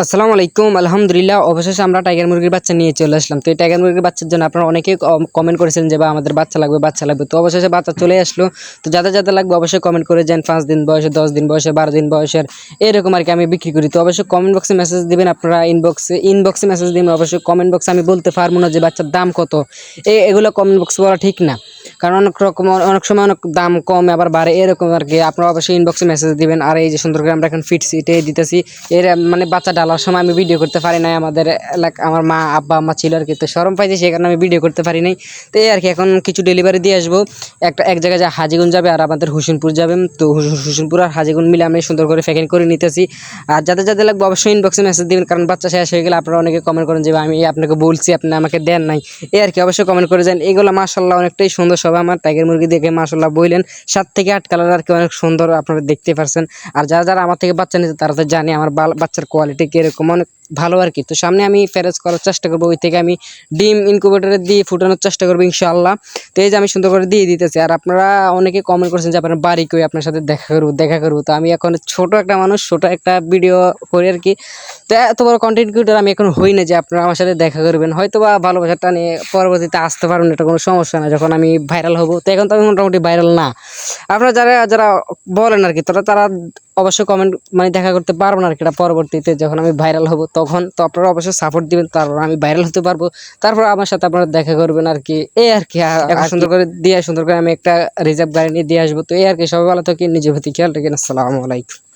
আসসালামু আলাইকুম। আলহামদুলিল্লাহ, অবশেষে আমরা টাইগার মুরগির বাচ্চা নিয়ে চলে আসলাম। তো এই টাইগার মুরগির বাচ্চার জন্য আপনারা অনেকেই কমেন্ট করেছেন যে আমাদের বাচ্চা লাগবে। তো অবশেষে বাচ্চা চলে আসলো। তো যাদের লাগবে অবশ্যই কমেন্ট করে যান। 5 দিন বয়সে, 10 দিন বয়সে, 12 দিন বয়সের এরকম আর কি আমি বিক্রি করি। তো অবশ্যই কমেন্ট বক্সে মেসেজ দিবেন, আপনারা ইনবক্সে মেসেজ দিবেন। অবশ্যই কমেন্ট বক্সে আমি বলতে পারবো না যে বাচ্চার দাম কত, এগুলো কমেন্ট বক্সে বলা ঠিক না, কারণ অনেক সময় অনেক দাম কমে আবার বাড়ে এরকম আর কি। আপনারা অবশ্যই ইনবক্সে মেসেজ দিবেন। আর এই যে সুন্দর করে আমরা এখন ফিট সিটে দিতেছি, এর মানে বাচ্চা ডালার সময় আমি ভিডিও করতে পারি নাই। আমাদের আমার মা আব্বা আম্মা ছিল আর কি, তো শরম পাইছে, সেই কারণে আমি ভিডিও করতে পারি নাই। তো এই আর কি, এখন কিছু ডেলিভারি দিয়ে আসবো। এক জায়গায় যা হাজিগুন যাবে আর আমাদের হোসেনপুর যাবেন। তো হোসেনপুর আর হাজিগুন মিলে আমি সুন্দর করে প্যাকিং করে নিতেছি। আর যাদের লাগবে অবশ্যই ইনবক্সে মেসেজ দিবেন, কারণ বাচ্চা শেষ হয়ে গেলে আপনারা অনেকে কমেন্ট করেন যে আমি আপনাকে বলছি, আপনি আমাকে দেন নাই। এই আর কি, অবশ্যই কমেন্ট করে যান। এগুলো মাশাআল্লাহ অনেকটাই সুন্দর। সবাই আমার টাইগার মুরগি দেখে মাশাআল্লাহ বললেন। 7 থেকে 8 কালার আর কি, অনেক সুন্দর, আপনারা দেখতে পারছেন। আর যারা আমার থেকে বাচ্চা নিতে তারা তো জানে আমার বাচ্চার কোয়ালিটি কিরকম, অনেক ভালো আর কি। তো সামনে আমি ফেরেজ করার চেষ্টা করবো, ওই থেকে আমি ডিম ইনকিউবেটরে দিয়ে ফুটানোর চেষ্টা করবো ইনশাআল্লাহ। তো এই যে আমি সুন্দর করে দিয়ে দিতেছি। আর আপনারা অনেকে কমেন্ট করছেন যে আপনার বাড়ি কই, আপনার সাথে দেখা করবো। তো আমি এখন ছোট একটা মানুষ, ছোট একটা ভিডিও করি আর কি। তো এত বড় কন্টেন্ট ক্রিয়েটর আমি এখন হই না যে আপনারা আমার সাথে দেখা করবেন। হয়তো বা ভালোবাসাটা নিয়ে পরবর্তীতে আসতে পারবেন, এটা কোনো সমস্যা না, যখন আমি ভাইরাল হবো। তো এখন তো আমি মোটামুটি ভাইরাল না। আপনারা যারা বলেন আর কি, তারা অবশ্যই কমেন্ট মানে দেখা করতে পারবো না আর কি। এটা পরবর্তীতে যখন আমি ভাইরাল হব তখন। তো আপনারা অবশ্যই সাপোর্ট দিবেন, তারপর আমি ভাইরাল হতে পারবো, তারপর আমার সাথে আপনারা দেখা করবেন আর কি। এই আর কি, এখন সুন্দর করে আমি একটা রিজার্ভ গাড়ি নিয়ে দিয়ে আসবো। তো এই আর কি, সবাই ভালো থাকেন, নিজের প্রতি খেয়াল রাখেন। আসসালামু আলাইকুম।